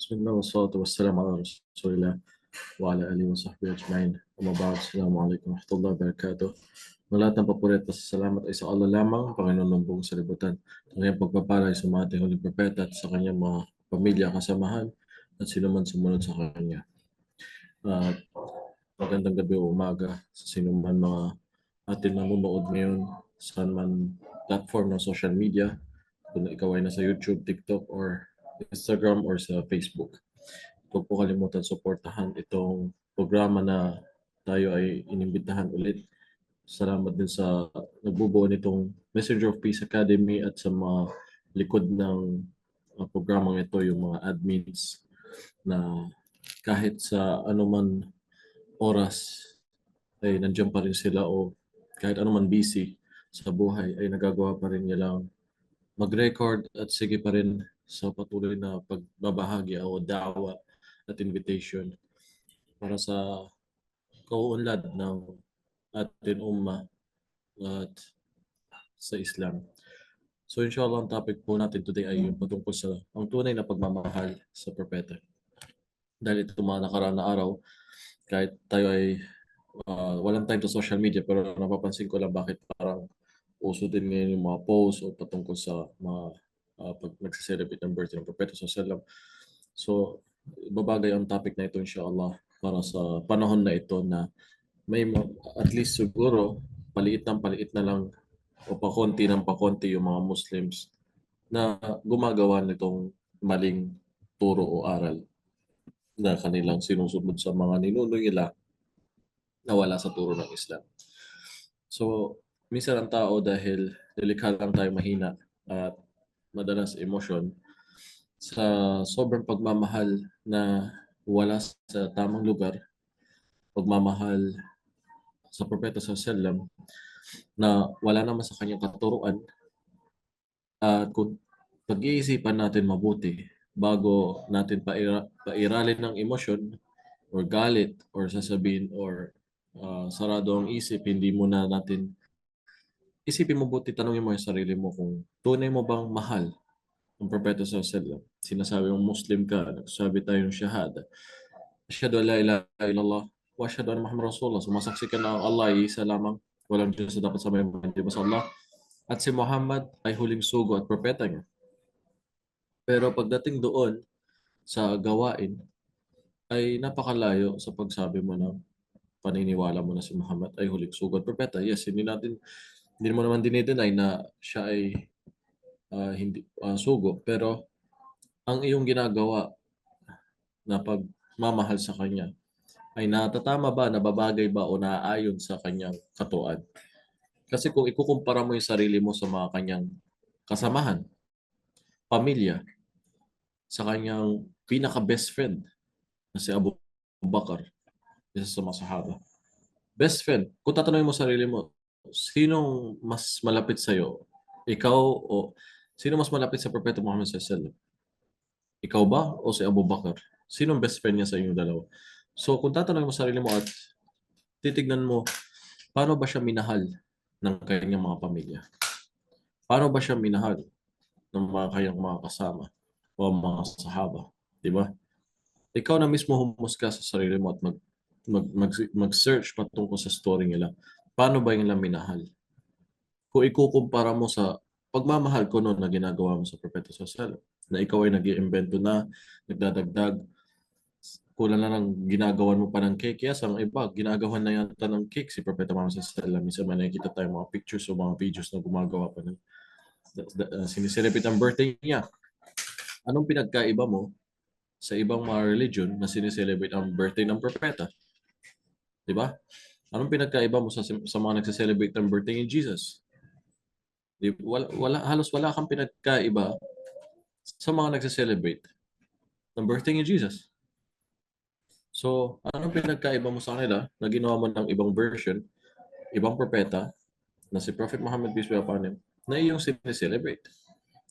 بسم الله والصلاة والسلام على رسول الله وعلى آله وصحبه أجمعين. Amma ba'd, Assalamualaikum warahmatullahi wabarakatuh. Ang lahat ng papuri at pasasalamat ay sa Allah lamang, Panginoon ng buong salibutan. Ang iyong pagpapala ay sa mga ating huling propeta at sa kanyang mga pamilya, kasamahan at sino man sumunod sa kanya. At magandang gabi o umaga sa sino man mga ating nanonood ngayon sa man platform ng social media, kung ikaw ay nasa YouTube, TikTok, or Instagram, or sa Facebook. Huwag po kalimutan suportahan itong programa na tayo ay inimbitahan ulit. Salamat din sa nagbubuo nitong Messenger of Peace Academy at sa mga likod ng programang ito, yung mga admins na kahit sa anuman oras ay nandiyan pa rin sila, o kahit anuman busy sa buhay ay nagagawa pa rin nilang mag-record at sige pa rin sa patuloy na pagbabahagi o da'wa at invitation para sa kauunlad ng ating umma at sa Islam. So inshallah, ang topic po natin today ay yung patungkol sa ang tunay na pagmamahal sa propeta. Dahil ito mga nakaraan na araw, kahit tayo ay walang time sa social media, pero napapansin ko lang bakit parang uso din ngayon yung mga posts o patungkol sa mga pag nagse-celebrate ng birthday ng propeta sa Sallam. So, babagay ang topic na ito inshallah para sa panahon na ito na may at least siguro paliit na lang o pakonti ng pakonti yung mga Muslims na gumagawa nitong maling turo o aral na kanilang sinusunod sa mga ninuno nila na wala sa turo ng Islam. So, minsan ang tao dahil delikha lang tayo mahina at madalas emosyon, sa sobrang pagmamahal na wala sa tamang lugar, pagmamahal sa propeta sa Sallam na wala naman sa kanyang katuruan, at kung pag-iisipan natin mabuti bago natin pairalin ng emosyon or galit or sasabihin or sarado ang isip, hindi mo na natin isipin mo buti, tanongin mo yung sarili mo kung tunay mo bang mahal ang propeta sa Sallam. Sinasabi mong Muslim ka, nagsasabi tayo ng shahada. Asyhadu an la ilaha illallah wa asyhadu anna Muhammadar Rasulullah. Sumasaksi ka na ang Allah ay isa lamang, walang Diyos na dapat sambahin kundi sa Allah. At si Muhammad ay huling sugo at propeta niya. Pero pagdating doon sa gawain, ay napakalayo sa pagsabi mo na paniniwala mo na si Muhammad ay huling sugo at propeta. Yes, hindi mo naman dinideny na siya ay hindi sugo, pero ang iyong ginagawa na pagmamahal sa kanya ay natatama ba, nababagay ba o naaayon sa kanyang katuan? Kasi kung ikukumpara mo yung sarili mo sa mga kanyang kasamahan, pamilya, sa kanyang pinaka-best friend na si Abu Bakar, isa sa mga sahaba. Best friend, kung tatanungin mo sarili mo, sinong mas malapit sa'yo? Ikaw o sino mas malapit sa Propeta Muhammad sallallahu alaihi wasallam? Ikaw ba o si Abu Bakar? Sinong best friend niya sa inyong dalawa? So kung tatanungin mo sarili mo at titignan mo, paano ba siya minahal ng kanyang mga pamilya? Paano ba siya minahal ng mga kanyang mga kasama o mga sahaba? Di ba? Ikaw na mismo humusga sa sarili mo at mag-search patungkol sa story nila. Paano ba nila minahal? Kung ikukumpara mo sa pagmamahal ko noon na ginagawa mo sa Propeta Sallallahu, na ikaw ay nag-iimbento na, nagdadagdag, kulang na lang ginagawan mo pa ng cake. Yes, ang iba, ginagawa na yata ng cake si Propeta Muhammad Sallallahu. Minsan may nakikita tayo mga pictures o mga videos na gumagawa pa ng sinicelebrate ang birthday niya. Anong pinagkaiba mo sa ibang mga religion na sinicelebrate ang birthday ng propeta? Di ba? Anong pinagkaiba mo sa mga nagsiselebrate ng birthday ni Jesus? Halos wala kang pinagkaiba sa mga nagsiselebrate ng birthday ni Jesus. So, anong pinagkaiba mo sa kanila na ginawa mo ng ibang version, ibang propeta, na si Prophet Muhammad peace be upon him, na iyong sinicelebrate?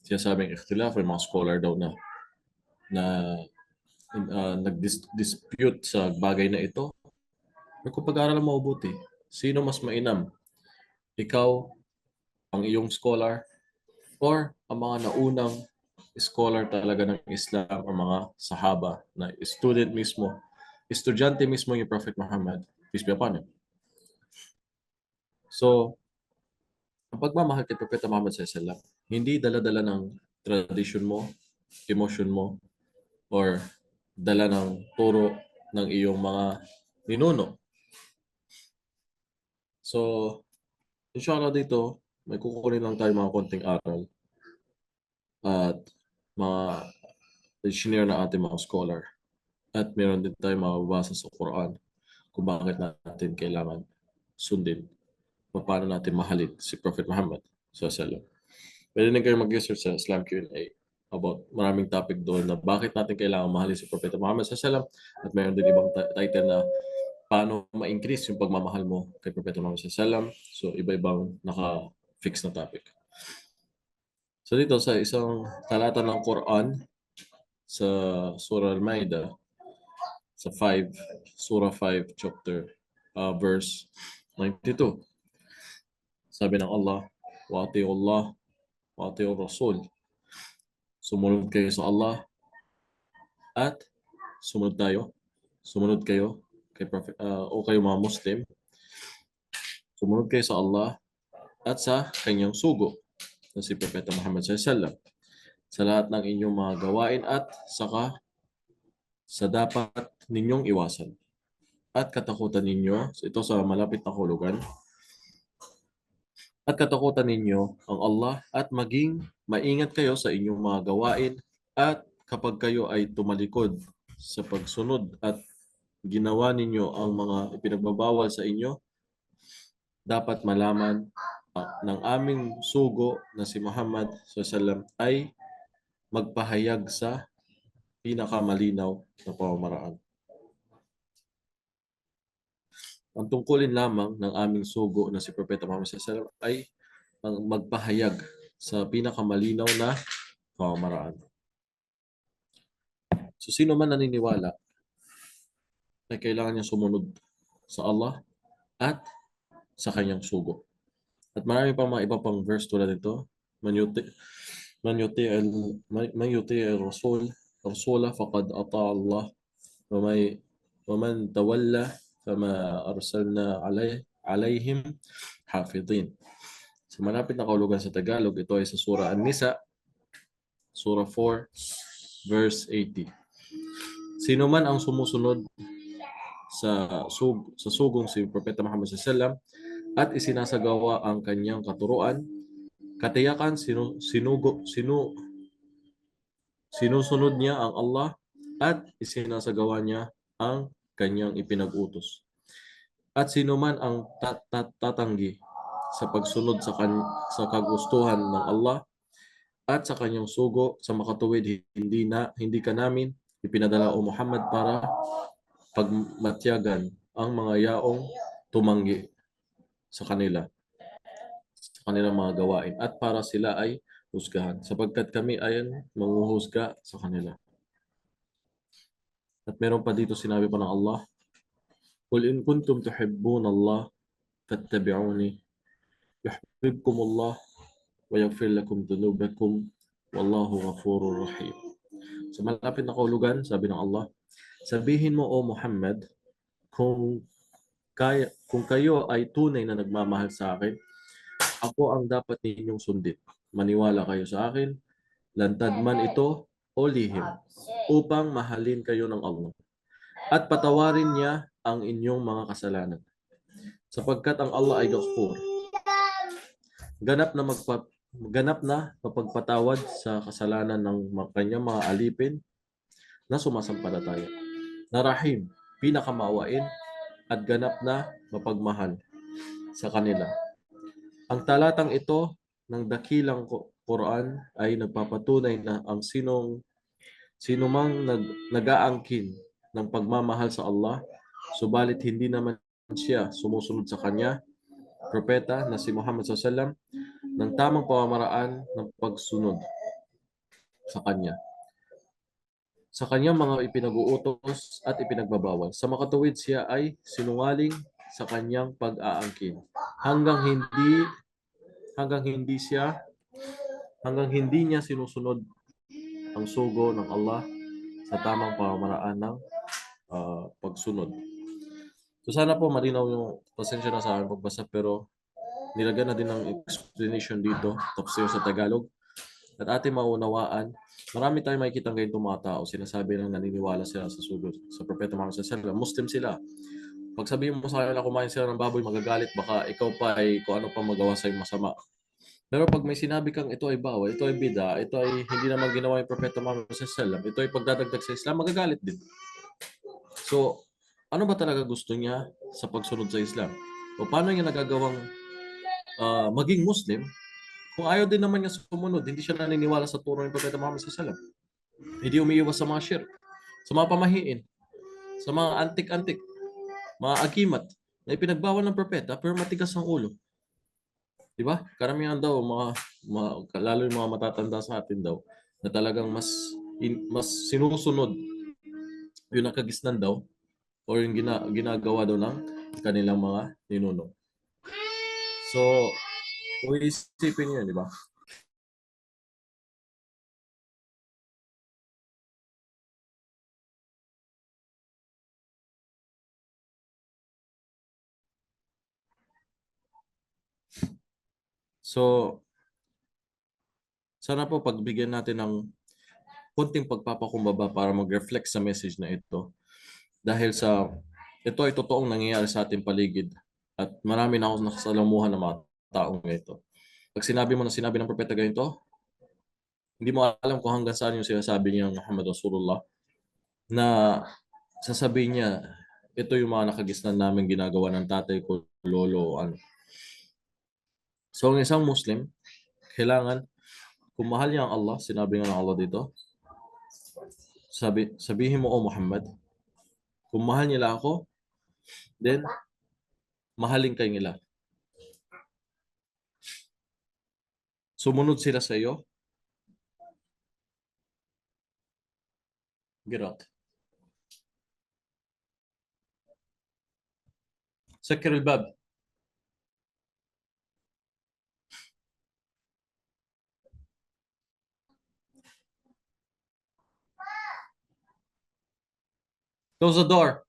Siya sabing ikhtilaf, yung mga scholar daw na nag-dispute sa bagay na ito. Pero kung pag-aaralan mo mabuti, sino mas mainam? Ikaw, ang iyong scholar, or ang mga naunang scholar talaga ng Islam ang mga sahaba na student mismo, estudyante mismo yung Prophet Muhammad, peace be upon him. So, ang pagmamahal kay Propeta Muhammad sallallahu alaihi wasallam, hindi dala-dala ng tradition mo, emotion mo, or dala ng turo ng iyong mga ninuno. So, inshallah dito, may kukunin lang tayo mga konting aral at mga engineer na ating mga scholar. At meron din tayo mababasa sa Quran kung bakit natin kailangan sundin o paano natin mahalin si Prophet Muhammad sallallahu alaihi wasallam. Pwede din kayo mag-research sa Islam Q&A about maraming topic doon na bakit natin kailangan mahalin si Propeta Muhammad sallallahu alaihi wasallam, at mayroon din ibang title na paano ma-increase yung pagmamahal mo kay Propeta Muhammad sallallahu alaihi wasallam. So iba-ibang naka-fix na topic. So dito sa isang talata ng Quran sa Surah Al-Ma'idah, sa Surah 5, chapter verse 92. Sabi ng Allah, wa ati'ullah wa ati'ur Rasul. Sumunod kayo sa Allah at sumunod kayo kay Prophet o kayo mga Muslim. Sumunod kayo sa Allah at sa kanyang sugo na si Propeta Muhammad sallallahu alaihi wasallam sa lahat ng inyong mga gawain at saka sa dapat ninyong iwasan at katakutan ninyo, ito sa malapit na hulugan, at katakutan ninyo ang Allah at maging maingat kayo sa inyong mga gawain, at kapag kayo ay tumalikod sa pagsunod at ginawa ninyo ang mga ipinagbabawal sa inyo, dapat malaman ng aming sugo na si Muhammad sallallahu alaihi wasallam ay magpahayag sa pinakamalinaw na pamamaraan. Ang tungkulin lamang ng aming sugo na si Propeta Muhammad sallallahu alaihi wasallam ay ang magpahayag sa pinakamalinaw na pamamaraan. So sino man naniniwala na kailangan niya sumunod sa Allah at sa kanyang sugo. At marami pang mga iba pang verse tulad nito. Man yuti al-rasul rasula faqad ata Allah wa man tawalla fama arsalna alayhim hafidin. Sa malapit na kahulugan sa Tagalog, ito ay sa Surah An-Nisa, Surah 4, verse 80. Sino man ang sumusunod sa sugong si Propeta Muhammad sallallahu alaihi wasallam at isinasagawa ang kanyang katuruan, katiyakan sinusunod niya ang Allah at isinasagawa niya ang kanyang ipinag-utos. At sino man ang tatanggi sa pagsunod sa kagustuhan ng Allah at sa kanyang sugo sa makatuwid, hindi ka namin ipinadala o Muhammad para pagmatyagan ang mga yaong tumanggi sa kanilang mga gawain at para sila ay husgahan, sapagkat kami ay manghuhusga sa kanila. At meron pa dito sinabi pa ng Allah, Qul in kuntum tuhibbuna Allah fattabi'uni yuhibbukum Allah wa yaghfir lakum dhunubakum wallahu ghafurur rahim. Sa malapit na kahulugan, sabi ng Allah, sabihin mo o Muhammad, kung kayo ay tunay na nagmamahal sa akin, ako ang dapat ninyong sundin. Maniwala kayo sa akin, lantad man ito o lihim, upang mahalin kayo ng Allah at patawarin niya ang inyong mga kasalanan. Sapagkat ang Allah ay Ghafur, ganap na mapagpatawad sa kasalanan ng kanyang mga alipin na sumasampalataya. Na Rahim, pinakamaawain at ganap na mapagmahal sa kanila. Ang talatang ito ng dakilang Quran ay nagpapatunay na ang sino mang nag-aangkin ng pagmamahal sa Allah, subalit hindi naman siya sumusunod sa kanya, propeta na si Muhammad sallallahu alaihi wasallam, ng tamang pamamaraan ng pagsunod sa kanya, sa kanyang mga ipinag-uutos at ipinagbabawal. Sa makatuwid, siya ay sinungaling sa kanyang pag-aangkin hanggang hindi niya sinusunod ang sugo ng Allah sa tamang pamamaraan ng pagsunod. So sana po malinaw yung pasensya na sa akin pagbasa pero nilagyan na din ng explanation dito, tapos yun sa Tagalog. At ating maunawaan, marami tayong makikita ngayon itong mga tao, sinasabi lang naniniwala sila sa sugod, sa Propeta Muhammad sallallahu alaihi wasallam. Muslim sila. Pag sabihin mo sa kanila kumain sila ng baboy, magagalit, baka ikaw pa ay kung ano pa magawa sa'yo masama. Pero pag may sinabi kang ito ay bawal, ito ay bida, ito ay hindi naman ginawa yung Propeta Muhammad sallallahu alaihi wasallam, ito ay pagdadagdag sa Islam, magagalit din. So, ano ba talaga gusto niya sa pagsunod sa Islam? O paano niya nagagawang maging Muslim kung ayaw din naman niya sumunod, hindi siya naniniwala sa turo ng Propeta Muhammad sallallahu alaihi wasallam. Hindi umiiwas sa mga shirk, sa mga pamahiin, sa mga antik-antik, mga agimat na ipinagbawal ng propeta pero matigas ang ulo. Di ba? Karamihan daw, lalo yung mga matatanda sa atin daw, na talagang mas sinusunod yung nakagisnan daw or yung ginagawa daw ng kanilang mga ninuno. So, kung isipin yun, di ba? So, sana po pagbigyan natin ng konting pagpapakumbaba para mag-reflect sa message na ito. Dahil ito ay totoong nangyayari sa ating paligid at marami na akong nakasalamuhan ng mga taong ito. Pag sinabi mo na sinabi ng propeta ganito, hindi mo alam kung hanggang saan yung sinasabi niya Muhammad Rasulullah na sasabihin niya, ito yung mga nakagisnan namin ginagawa ng tatay ko, lolo, ano. So, ang isang Muslim, kailangan, kung mahal niya ang Allah, sinabi nga ng Allah dito, sabihin mo, O Muhammad, kung mahal nila ako, then mahalin kayo nila. Sumunod sila sa iyo, get out. سكر الباب. Close the door.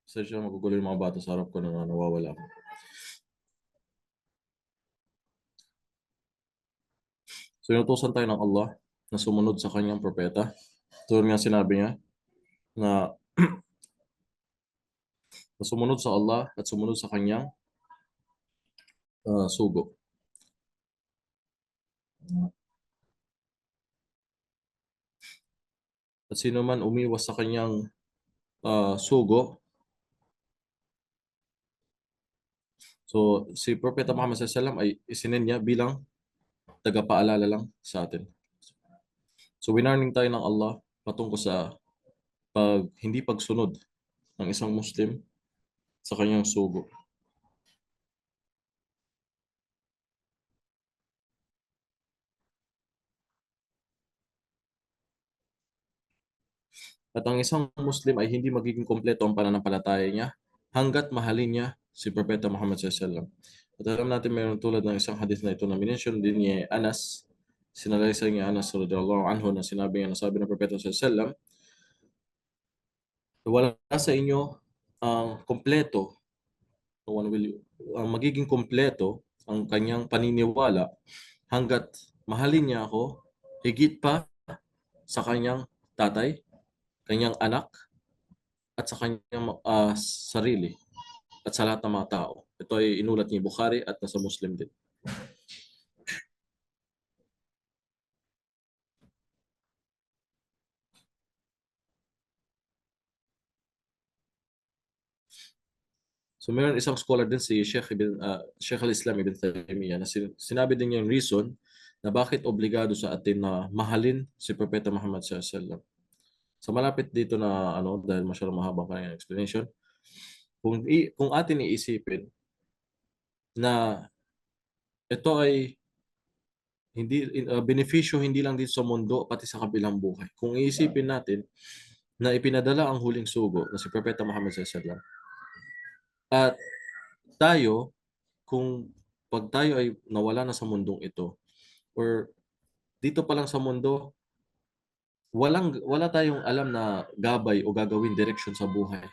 Kasi siya magugulo yung mga bata sa harap ko na nawawala ako. So, inutusan tayo ng Allah na sumunod sa kanyang propeta. Tulad nga sinabi niya na, na sumunod sa Allah at sumunod sa kanyang sugo. At sino man umiwas sa kanyang sugo, so si Propeta Muhammad SAW ay isinin niya bilang tagapaalala lang sa atin. So winarning tayo ng Allah patungkol sa hindi pagsunod ng isang Muslim sa kanyang sugo. At ang isang Muslim ay hindi magiging kompleto ang pananampalataya niya hanggat mahalin niya si Propeta Muhammad SAW. At alam natin mayroon tulad ng isang hadith na ito na minention din ni Anas, sinalaysay ni Anas radhiyallahu anhu na sinabi niya na sabi ng Propeta SAW, wala sa inyo ang kompleto, ang magiging kompleto ang kanyang paniniwala hanggat mahalin niya ako higit pa sa kanyang tatay, kanyang anak, at sa kanyang sarili at sa lahat ng mga tao. Ito ay inulat ni Bukhari at nasa Muslim din. So mayroon isang scholar din si Sheikh al-Islam Ibn Taymiyyah na sinabi din niya yung reason na bakit obligado sa atin na mahalin si Propeta Muhammad sallallahu alaihi wasallam. So malapit dito na dahil masyadong mahaba pa yung explanation, kung atin iisipin na ito ay hindi benepisyo hindi lang dito sa mundo pati sa kabilang buhay. Kung iisipin natin na ipinadala ang huling sugo na si Propeta Muhammad SAW. At tayo, kung pag tayo ay nawala na sa mundong ito, or dito pa lang sa mundo, wala tayong alam na gabay o gagawin direksyon sa buhay.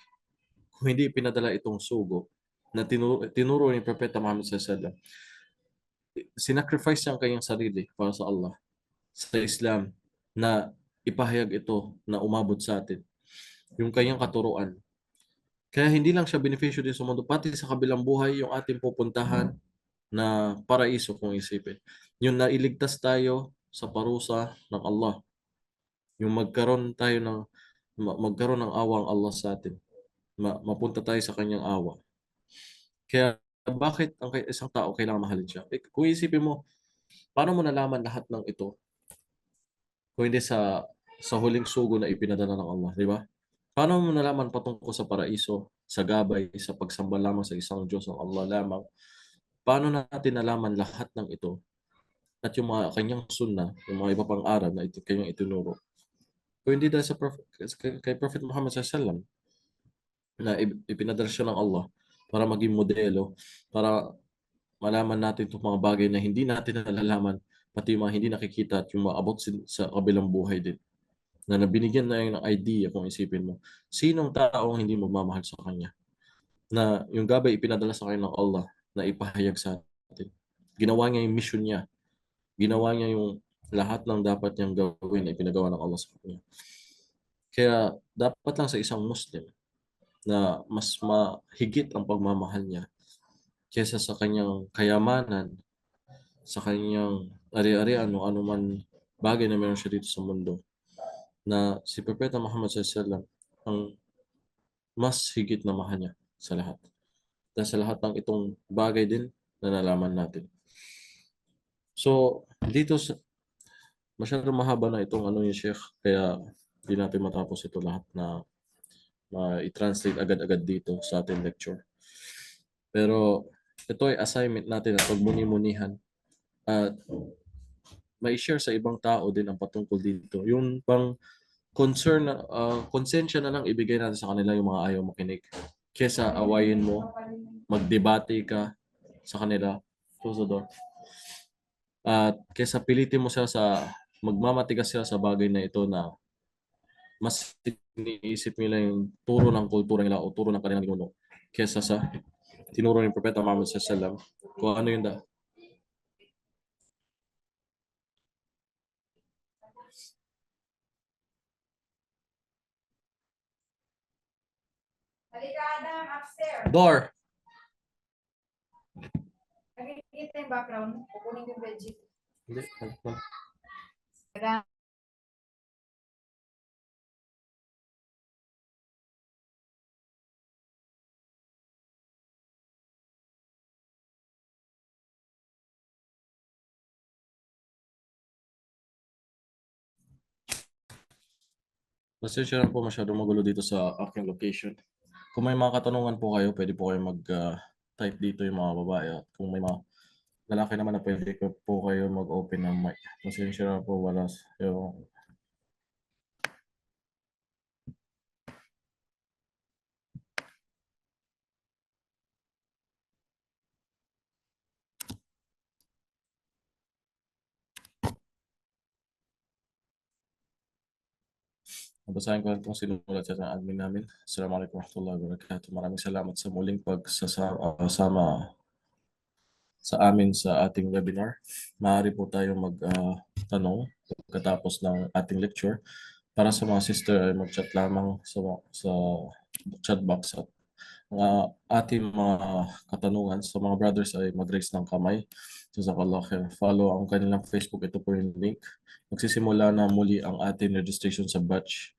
Kung hindi ipinadala itong sugo na tinuro ni Propeta Muhammad SAW, sinacrifice niya ang kanyang sarili para sa Allah, sa Islam, na ipahayag ito na umabot sa atin. Yung kanyang katuruan. Kaya hindi lang siya benepisyo din sa mundo, pati sa kabilang buhay, yung ating pupuntahan na paraiso kung isipin. Yung nailigtas tayo sa parusa ng Allah. Yung magkaroon ng awang Allah sa atin. Mapunta tayo sa kanyang awa. Kaya bakit ang isang tao kailangan mahalin siya? Kung isipin mo, paano mo nalaman lahat ng ito kung hindi sa huling sugo na ipinadala ng Allah, di ba? Paano mo nalaman patungkol sa paraiso, sa gabay, sa pagsamba lamang sa isang Diyos ng Allah lamang? Paano natin nalaman lahat ng ito at yung mga kanyang sunna, yung mga iba pang aral na kanyang itinuro? Kung hindi dahil kay Prophet Muhammad SAW na ipinadala siya ng Allah para maging modelo, para malaman natin itong mga bagay na hindi natin nalalaman, pati yung mga hindi nakikita at yung maabot sa kabilang buhay din. Na nabinigyan na yung ng idea kung isipin mo, sinong taong hindi magmamahal sa kanya? Na yung gabay ipinadala sa kanya ng Allah na ipahayag sa atin. Ginawa niya yung mission niya. Ginawa niya yung lahat ng dapat niyang gawin na ipinagawa ng Allah sa kanya. Kaya dapat lang sa isang Muslim na mas mahigit ang pagmamahal niya kaysa sa kanyang kayamanan, sa kanyang ari-arian o anuman bagay na meron siya dito sa mundo, na si Propeta Muhammad SAW ang mas higit na mahal niya sa lahat. Dahil sa lahat ng itong bagay din na nalaman natin. So, masyadong mahaba na itong ano yung Sheikh, kaya hindi natin matapos ito lahat na i-translate agad-agad dito sa ating lecture. Pero ito ay assignment natin na pagmuni-munihan at mai-share sa ibang tao din ang patungkol dito. Yung pang konsensya na lang ibigay natin sa kanila yung mga ayaw makinig. Kesa awayin mo, magdebate ka sa kanila, close the door. At kesa pilitin mo siya magmamatigas sila sa bagay na ito na mas iniisip nila yung turo ng kultura nila o turo ng kanilang ninuno kesa sa tinuro ng Propeta Muhammad SAW kung ano yung door. Nakikita yung background, kukunin ko yung veggie. Hindi. Pasensya na po masyadong magulo dito sa aking location. Kung may mga katanungan po kayo, pwede po kayo mag-type dito yung mga babae. At kung may mga lalaki naman na pwede po kayo mag-open ng mic. Pasensya na po wala yung basahin ko lang itong sinulat sa admin namin. Assalamualaikum warahmatullahi wabarakatuh. Maraming salamat sa muling pagsasama sa amin sa ating webinar. Maaari po tayo magtanong pagkatapos ng ating lecture. Para sa mga sister ay mag-chat lamang sa chat box at ating mga katanungan. Sa mga brothers ay mag-raise ng kamay. Jazakallah khair. Follow ang kanilang Facebook. Ito po yung link. Magsisimula na muli ang ating registration sa batch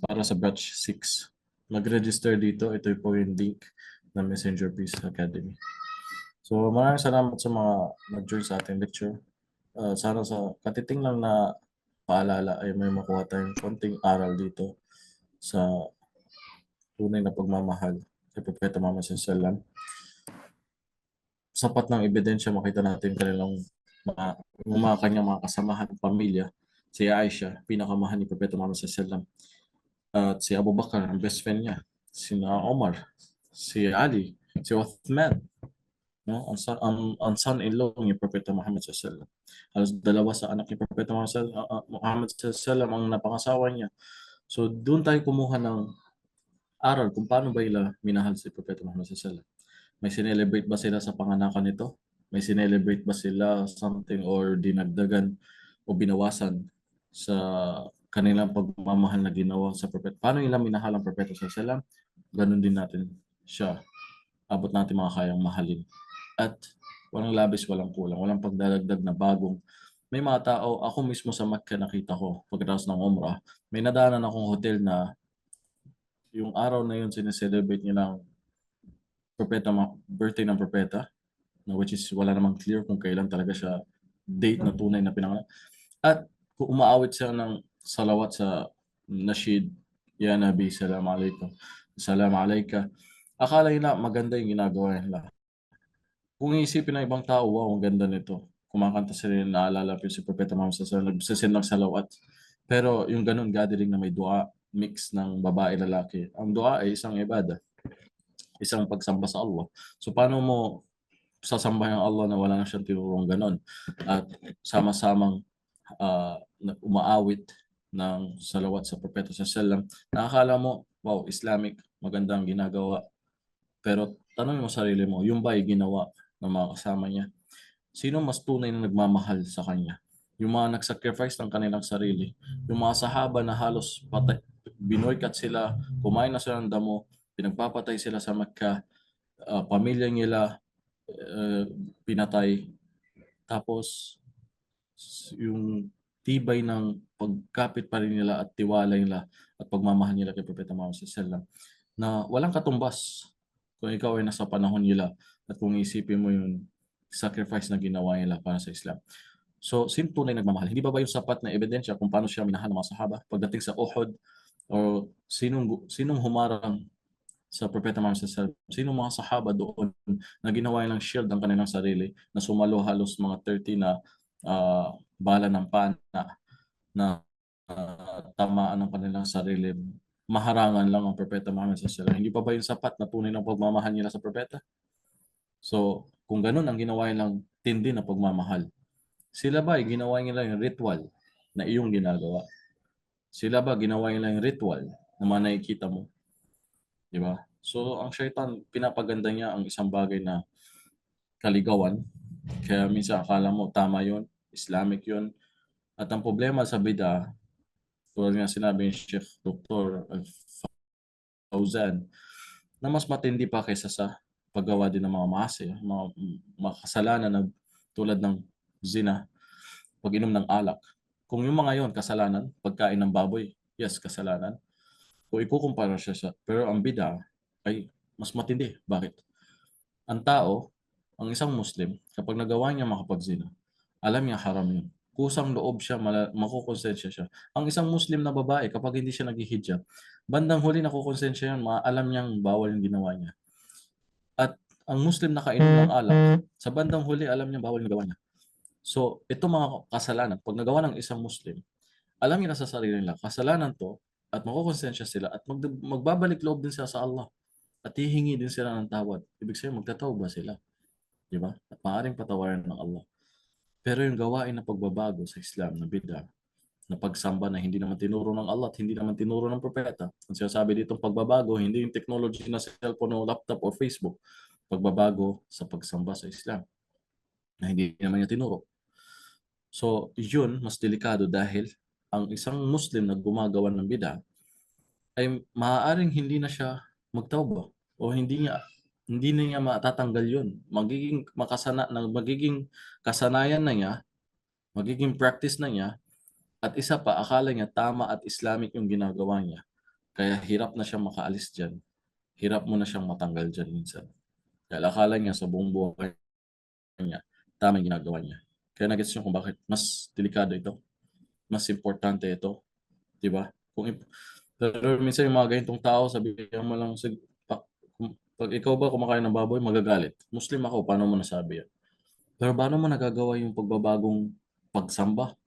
para sa batch 6. Mag-register dito. Ito po yung link ng Messenger Peace Academy. So maraming salamat sa mga nag-join sa ating lecture. Sana sa katiting lang na paalala ay may makuha tayong konting aral dito sa tunay na pagmamahal kay Propeta Muhammad SAW. Sapat ng ebidensya makita natin kanilang kanyang mga kasamahan, pamilya. Si Aisha, pinakamahal ni Propeta Muhammad SAW. At si Abu Bakar, ang best friend niya. Si Omar, si Ali, si Uthman. No? Ang son-in-law ni Propeta Muhammad SAW. Halos dalawa sa anak ni Propeta Muhammad SAW ang napangasawa niya. So doon tayo kumuha ng aral kung paano ba nila minahal si Propeta Muhammad SAW. May sinelebrate ba sila sa panganakan nito? May sinelebrate ba sila something or dinagdagan o binawasan sa kanilang pagmamahal na ginawa sa propeta? Paano nila minahal ang propeta sa salam? Ganun din natin siya. Abot natin mga kayang mahalin. At walang labis, walang kulang, walang pagdadagdag na bagong. May mga tao, ako mismo sa Makkah nakita ko pagkatapos ng Umrah, may nadaanan akong hotel na yung araw na yun sineselebrate nilang propeta, birthday ng propeta, na which is wala namang clear kung kailan talaga siya date na tunay na pinangalan. At kung umaawit siya ng salawat sa Nasheed, Ya Nabi, Salam Alaikum, Salam Alaika, akala nila maganda yung ginagawa nila. Kung iisipin ng ibang tao, wow, ang ganda nito. Kumakanta sila yung naalala ko si Propeta Muhammad sallallahu nagsasend ng salawat. Pero yung ganun gathering na may dua, mix ng babae lalaki. Ang dua ay isang ibada, isang pagsamba sa Allah. So paano mo sasambahin ang Allah na wala na siyang tinurong ganon at sama-samang umaawit ng salawat sa Propeta sa sallam, nakakala mo, wow, Islamic, maganda ang ginagawa. Pero tanong mo sarili mo, yung ba ay ginawa ng mga kasama niya? Sino mas tunay na nagmamahal sa kanya? Yung mga nag-sacrifice ng kanilang sarili, yung mga sahaba na halos patay, binoykat sila, kumain na sila ng damo, pinagpapatay sila sa Mecca, pamilya nila pinatay, tapos yung tibay ng pagkapit pa rin nila at tiwala nila at pagmamahal nila kay Propeta Muhammad sallallahu na walang katumbas kung ikaw ay nasa panahon nila at kung isipin mo yung sacrifice na ginawa nila para sa Islam. So, sino tunay nagmamahal? Hindi ba yung sapat na ebidensya kung paano siya minahal ng mga sahaba pagdating sa Uhud o sinong humarang sa Propeta Muhammad sallallahu sino mga sahaba doon na ginawa nilang shield ang kanilang sarili na sumalo halos mga 30 na bala ng pana na tamaan ng kanilang sarili, maharangan lang ang Propeta Muhammad sallallahu alaihi. Hindi pa ba yung sapat na tunay ng pagmamahal nila sa Propeta? So, kung ganun ang ginawa nilang tindi na pagmamahal, sila ba ay ginawa nila yung ritual na iyong ginagawa? Sila ba ginawa nila yung ritual na mga nakikita mo? Di ba? So, ang shaitan, pinapaganda niya ang isang bagay na kaligawan. Kaya minsan akala mo tama yun, Islamic yun. At ang problema sa bida, tulad nga sinabi ni Sheikh Dr. Fauzan, na mas matindi pa kaysa sa paggawa din ng mga maasi, mga kasalanan na tulad ng zina, pag-inom ng alak. Kung yung mga yon kasalanan, pagkain ng baboy, yes, kasalanan. Kung ikukumpara siya sa, pero ang bida ay mas matindi. Bakit? Ang tao, ang isang Muslim, kapag nagawa niya makapagzina, alam niya haram yun. Kusang loob siya, makukonsensya siya. Ang isang Muslim na babae, kapag hindi siya naghihijab, bandang huli nakukonsensya yan, alam niyang bawal yung ginawa niya. At ang Muslim na kainom ng alak, sa bandang huli, alam niya bawal yung ginawa niya. So, ito mga kasalanan, pag nagawa ng isang Muslim, alam niya na sa sarili nila, kasalanan to, at makukonsensya sila, at magbabalik loob din sila sa Allah. At hihingi din sila ng tawad. Ibig sabihin, magtatawba sila. Di ba? At maaaring patawarin ng Allah. Pero yung gawain na pagbabago sa Islam na bid'ah, na pagsamba na hindi naman tinuro ng Allah at hindi naman tinuro ng propeta. Ang sinasabi dito pagbabago, hindi yung technology na cellphone o laptop o Facebook. Pagbabago sa pagsamba sa Islam na hindi naman niya tinuro. So, yun, mas delikado dahil ang isang Muslim na gumagawa ng bid'ah ay maaaring hindi na siya magtawba o hindi na niya matatanggal yun. Magiging kasanayan na niya, magiging practice na niya, at isa pa, akala niya tama at Islamic yung ginagawa niya. Kaya hirap na siyang makaalis dyan. Hirap mo na siyang matanggal dyan minsan. Kaya akala niya sa buong buhay niya, tama yung ginagawa niya. Kaya nagets niyo kung bakit mas delikado ito. Mas importante ito. Di ba? Pero minsan yung mga ganitong tao, sabihin mo lang, pag ikaw ba kumakain ng baboy, magagalit. Muslim ako, paano mo nasabi yan? Pero paano mo nagagawa yung pagbabagong pagsamba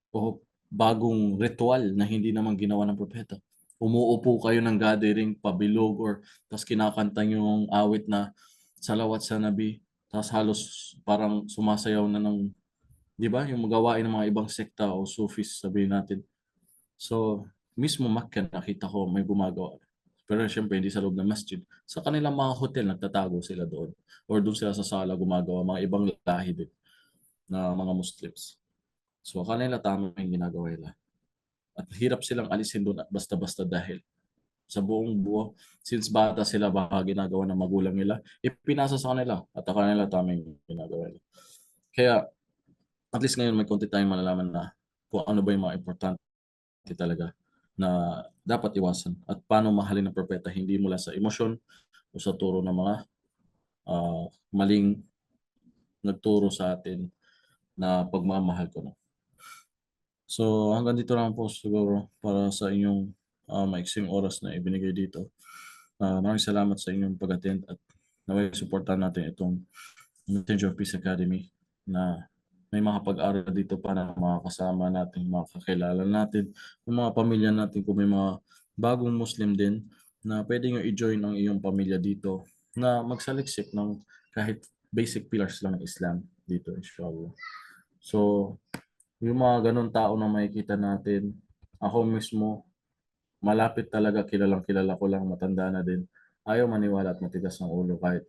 o bagong ritual na hindi naman ginawa ng propeta? umuupo kayo ng gathering, pabilog, or tas kinakanta yung awit na salawat sa nabi, tas halos parang sumasayaw na ng, di ba, yung magawain ng mga ibang sekta o Sufis, sabihin natin. So, mismo Makkah, nakita ko may gumagawa. Pero syempre, hindi sa loob ng masjid. Sa kanilang mga hotel, nagtatago sila doon. Or doon sila sa sala gumagawa, mga ibang lahi din na mga Muslims. So, kanila tama yung ginagawa nila. At hirap silang alisin doon at basta-basta dahil sa buong buo, since bata sila, baka ginagawa ng magulang nila, ipinasa sa kanila at sa kanila tama yung ginagawa nila. Kaya, at least ngayon may konti tayong malalaman na kung ano ba yung mga importante talaga na dapat iwasan at paano mahalin ng propeta hindi mula sa emosyon o sa turo ng mga maling nagturo sa atin na pagmamahal ko. No? So hanggang dito lang po siguro para sa inyong maiksing oras na ibinigay dito. Maraming salamat sa inyong pag-attend at naway supportan natin itong Messenger of Peace Academy na may mga pag-aaral dito para mga kasama natin, mga kakilala natin, yung mga pamilya natin, kung may mga bagong Muslim din na pwede nyo i-join ang iyong pamilya dito na magsaliksik ng kahit basic pillars lang ng Islam dito, inshallah. So, yung mga ganun tao na makikita natin, ako mismo, malapit talaga, kilalang kilala ko lang, matanda na din. Ayaw maniwala at matigas ng ulo kahit.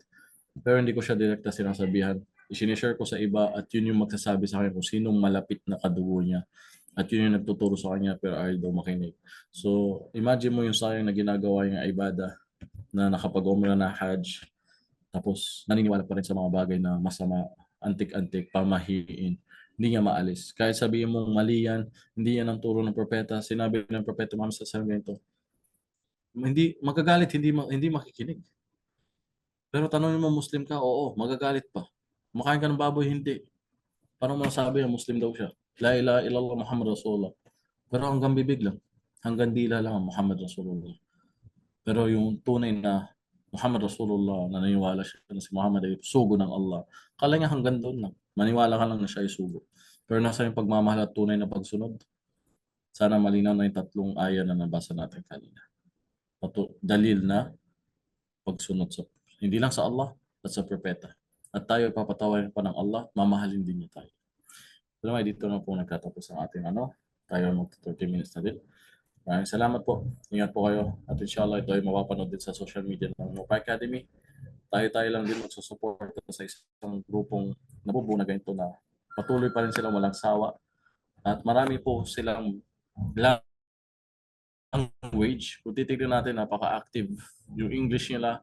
Pero hindi ko siya direkta sinasabihan. I-share ko sa iba at yun yung magsasabi sa akin kung sinong malapit na kadugo niya. At yun yung nagtuturo sa kanya pero ayaw daw makinig. So, imagine mo yung sayang na ginagawa yung ibada na nakapag-umrah na Hajj tapos naniniwala pa rin sa mga bagay na masama, antik-antik, pamahiin. Hindi niya maalis. Kahit sabihin mong mali yan, hindi yan ang turo ng propeta. Sinabi ng propeta Muhammad sallallahu alaihi wasallam ganito. Hindi magagalit, hindi makikinig. Pero tanongin mo Muslim ka, oo, magagalit pa. Kumakain ka ng baboy, hindi. Paano mo nasabi na Muslim daw siya? La ilaha illallah Muhammad Rasulullah. Pero hanggang bibig lang. Hanggang dila lang ang Muhammad Rasulullah. Pero yung tunay na Muhammad Rasulullah, naniniwala siya na si Muhammad ay sugo ng Allah. Kala niya hanggang doon lang. Maniwala ka lang na siya ay sugo. Pero nasa yung pagmamahal at tunay na pagsunod. Sana malinaw na yung tatlong aya na nabasa natin kanina. Dalil na pagsunod sa hindi lang sa Allah at sa propeta. At tayo papatawarin pa ng Allah, mamahalin din niya tayo. Pero may dito na po nagtatapos ang ating tayo mag 30 minutes na din. Maraming salamat po. Ingat po kayo. At inshallah ito ay mapapanood din sa social media ng Mopa Academy. Tayo-tayo lang din magsusuporta sa isang grupong nabubuo na ganito na patuloy pa rin silang walang sawa. At marami po silang language. Kung titignan natin, napaka-active. Yung English nila,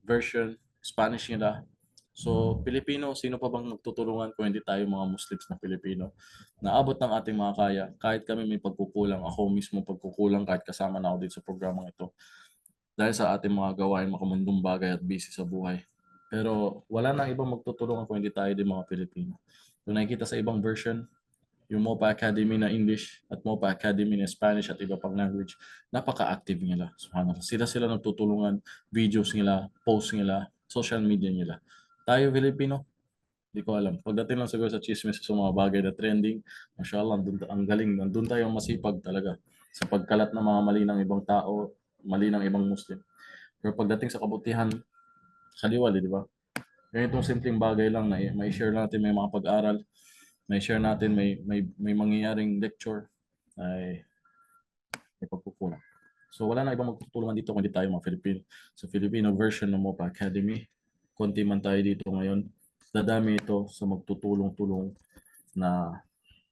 version, Spanish nila. So, Pilipino, sino pa bang magtutulungan kung hindi tayo mga Muslims na Pilipino? Naabot ng ating mga kaya, kahit kami may pagkukulang, ako mismo pagkukulang kahit kasama na ako dito sa programang ito. Dahil sa ating mga gawain, makamundong bagay at busy sa buhay. Pero wala nang ibang magtutulungan kung hindi tayo din mga Pilipino. Kung nakikita sa ibang version, yung MOPA Academy na English at MOPA Academy na Spanish at iba pang language, napaka-active nila. Subhanallah. Sila nagtutulungan, videos nila, posts nila, social media nila. Tayo Filipino, hindi ko alam. Pagdating lang siguro sa chismis sa mga bagay na trending, mashallah, ang galing. Nandun tayo masipag talaga sa pagkalat ng mga mali ng ibang tao, mali ng ibang Muslim. Pero pagdating sa kabutihan, kaliwali, di ba? Ganitong simpleng bagay lang na may share natin, may mga pag-aral, may share natin, may mangyayaring lecture, ay may pagkukulang. So wala na ibang magtutulungan dito kundi tayo mga Filipino. Sa Filipino version ng MOPA Academy, konti man tayo dito ngayon, dadami ito sa magtutulong-tulong na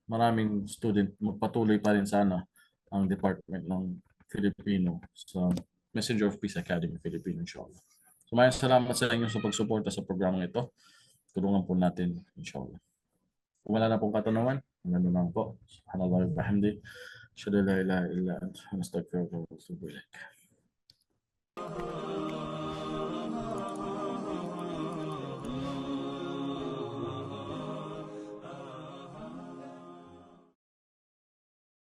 maraming student, magpatuloy pa rin sana ang department ng Filipino sa Messenger of Peace Academy Filipino, inshallah. So maraming salamat sa inyo sa pagsuporta sa programang ito. Tulungan po natin, inshallah. Kung wala na pong katanungan, hanggang lang po. Subhanallah wa bihamdi. Asyhadu an la ilaha illa anta, astaghfiruka wa atubu ilaik.